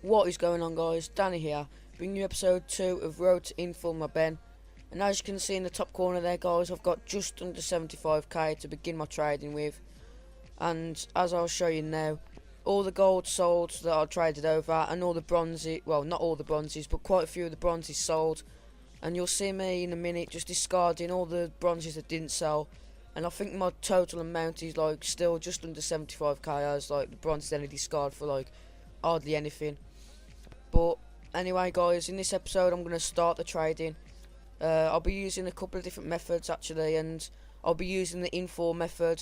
What is going on, guys? Danny here, bringing you episode 2 of Road to Inform Robben. And as you can see in the top corner there, guys, I've got just under 75k to begin my trading with. And as I'll show you now, all the gold sold that I traded over, and all the bronzes, well, not all the bronzes, but quite a few of the bronzes sold. And you'll see me in a minute just discarding all the bronzes that didn't sell. And I think my total amount is like still just under 75k, as like the bronzes only discard for like hardly anything. But anyway, guys, in this episode I'm going to start the trading. I'll be using a couple of different methods actually, and I'll be using the inform method.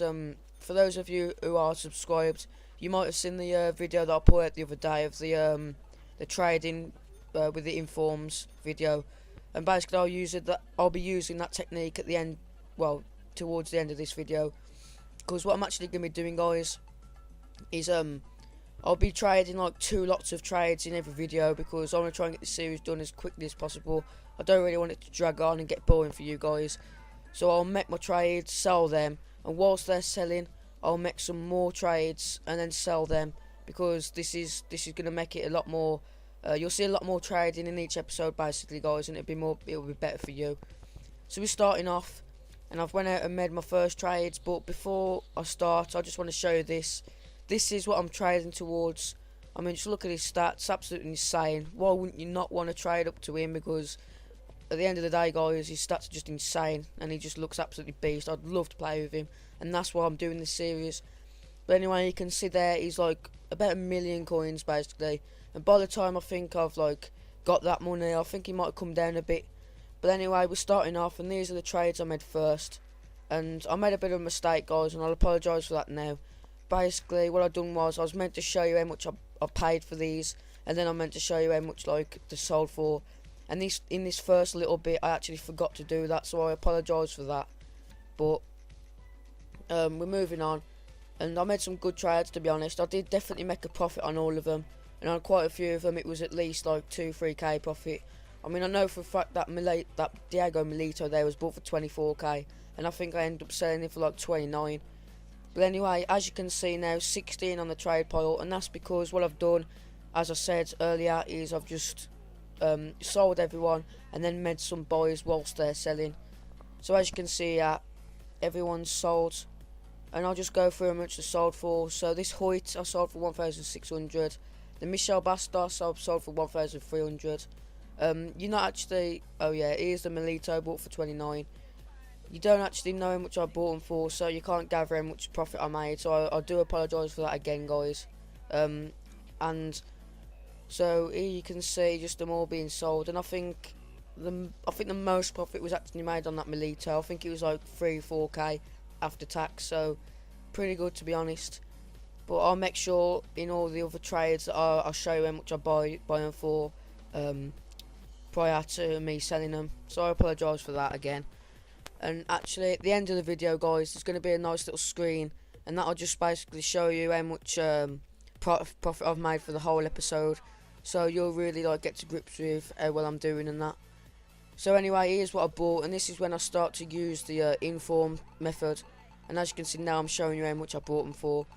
For those of you who are subscribed, you might have seen the video that I put out the other day of the trading with the informs video, and basically I'll be using that technique at the end, well, towards the end of this video, because what I'm actually going to be doing, guys, is I'll be trading like 2 lots of trades in every video, because I want to try and get this series done as quickly as possible. I don't really want it to drag on and get boring for you guys. So I'll make my trades, sell them, and whilst they're selling, I'll make some more trades and then sell them, because this is going to make it a lot more. You'll see a lot more trading in each episode, basically, guys, and it'll be better for you. So we're starting off, and I've went out and made my first trades. But before I start, I just want to show you this. This is what I'm trading towards. I mean, just look at his stats, absolutely insane. Why wouldn't you not want to trade up to him? Because at the end of the day, guys, his stats are just insane, and he just looks absolutely beast. I'd love to play with him, and that's why I'm doing this series. But anyway, you can see there, he's like about 1 million coins, basically. And by the time I think I've like got that money, I think he might have come down a bit. But anyway, we're starting off, and these are the trades I made first. And I made a bit of a mistake, guys, and I'll apologise for that now. Basically, what I done was I was meant to show you how much I paid for these, and then I meant to show you how much like they sold for. And in this first little bit, I actually forgot to do that, so I apologise for that. But we're moving on, and I made some good trades, to be honest. I did definitely make a profit on all of them, and on quite a few of them, it was at least like 2-3k profit. I mean, I know for a fact that Diego Milito there was bought for 24k, and I think I ended up selling it for like 29. But anyway, as you can see now, 16 on the trade pile, and that's because what I've done, as I said earlier, is I've just sold everyone and then made some buys whilst they're selling. So as you can see, everyone's sold, and I'll just go through how much they sold for. So this Hoyt I sold for 1,600. The Michel Bastos I sold for 1,300. You're not actually, oh yeah, here's the Milito, bought for 29. You don't actually know how much I bought them for, so you can't gather how much profit I made. So I do apologise for that again, guys. And so here you can see just them all being sold, and I think the most profit was actually made on that Milito. I think it was like 3-4k after tax, so pretty good, to be honest. But I'll make sure in all the other trades that I'll show you how much I buy them for prior to me selling them. So I apologise for that again. And actually, at the end of the video, guys, there's going to be a nice little screen, and that'll just basically show you how much profit I've made for the whole episode. So you'll really like get to grips with how well I'm doing and that. So anyway, here's what I bought, and this is when I start to use the inform method. And as you can see now, I'm showing you how much I bought them for.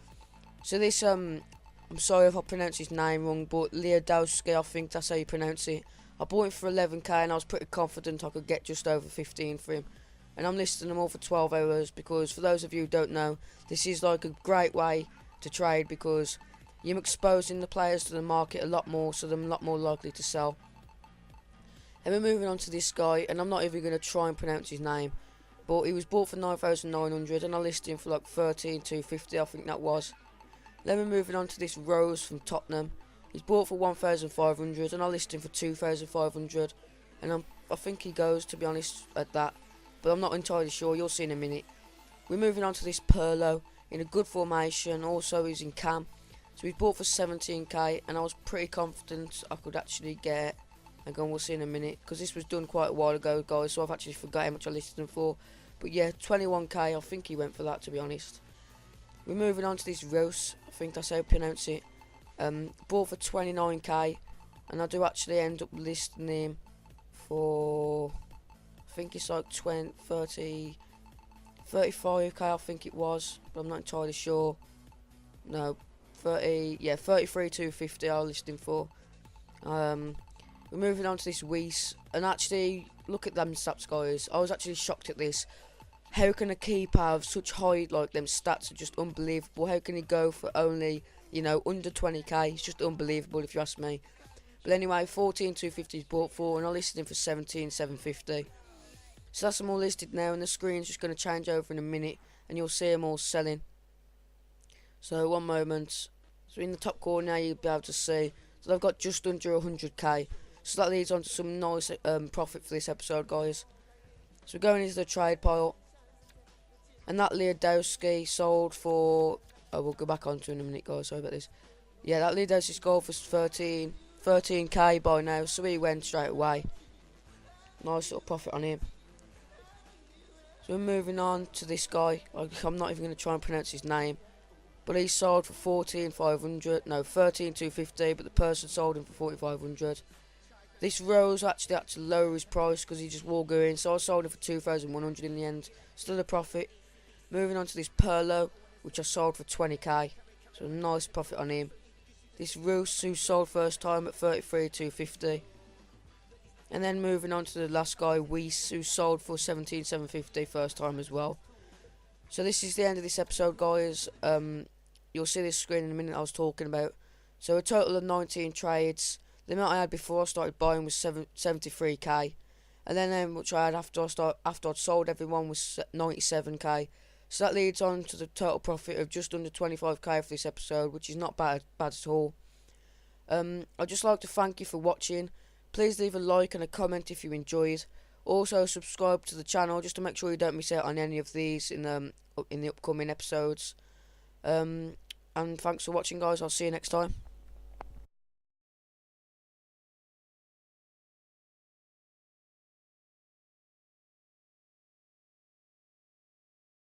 So this I'm sorry if I pronounce his name wrong, but Leodowski, I think that's how you pronounce it. I bought him for 11k, and I was pretty confident I could get just over 15 for him. And I'm listing them all for 12 hours, because for those of you who don't know, this is like a great way to trade, because you're exposing the players to the market a lot more, so they're a lot more likely to sell. And we're moving on to this guy, and I'm not even going to try and pronounce his name, but he was bought for 9,900, and I listed him for like 13,250, I think that was. Then we're moving on to this Rose from Tottenham. He's bought for 1,500, and I listed him for 2,500, and I think he goes, to be honest, at that. But I'm not entirely sure, you'll see in a minute. We're moving on to this Perlo in a good formation. Also he's in cam, so he's bought for 17k, and I was pretty confident I could actually get, again we'll see in a minute, because this was done quite a while ago, guys, so I've actually forgot how much I listed him for. But yeah, 21k, I think he went for that, to be honest. We're moving on to this Rose, I think that's how you pronounce it. Bought for 29k, and I do actually end up listing him for, I think it's like 35k, I think it was, but I'm not entirely sure. No, 33,250 I listed him for. We're moving on to this Weiss, and actually, look at them stats, guys. I was actually shocked at this. How can a keeper have such high, like, them stats are just unbelievable. How can he go for only, you know, under 20k? It's just unbelievable if you ask me. But anyway, 14,250 is bought for, and I listed him for 17,750. So that's them all listed now, and the screen's just going to change over in a minute, and you'll see them all selling. So one moment. So in the top corner now, you'll be able to see. So they've got just under 100k. So that leads on to some nice profit for this episode, guys. So we're going into the trade pile. And that Lewandowski sold for... Oh, we'll go back onto in a minute, guys. Sorry about this. Yeah, that Lewandowski sold for 13k by now. So he went straight away. Nice little profit on him. So we're moving on to this guy. I'm not even going to try and pronounce his name. But he sold for 14,500. No, 13,250. But the person sold him for 4,500. This Rose actually had to lower his price because he just wore going. So I sold him for 2,100 in the end. Still a profit. Moving on to this Perlo, which I sold for 20k. So a nice profit on him. This Roos, who sold first time at 33,250. And then moving on to the last guy, Weiss, who sold for 17,750 first time as well. So this is the end of this episode, guys. You'll see this screen in a minute I was talking about. So a total of 19 trades. The amount I had before I started buying was 73k. And then which I had after I'd sold everyone was 97k. So that leads on to the total profit of just under 25k for this episode, which is not bad at all. I'd just like to thank you for watching. Please leave a like and a comment if you enjoyed. Also subscribe to the channel just to make sure you don't miss out on any of these in the upcoming episodes. And thanks for watching, guys. I'll see you next time.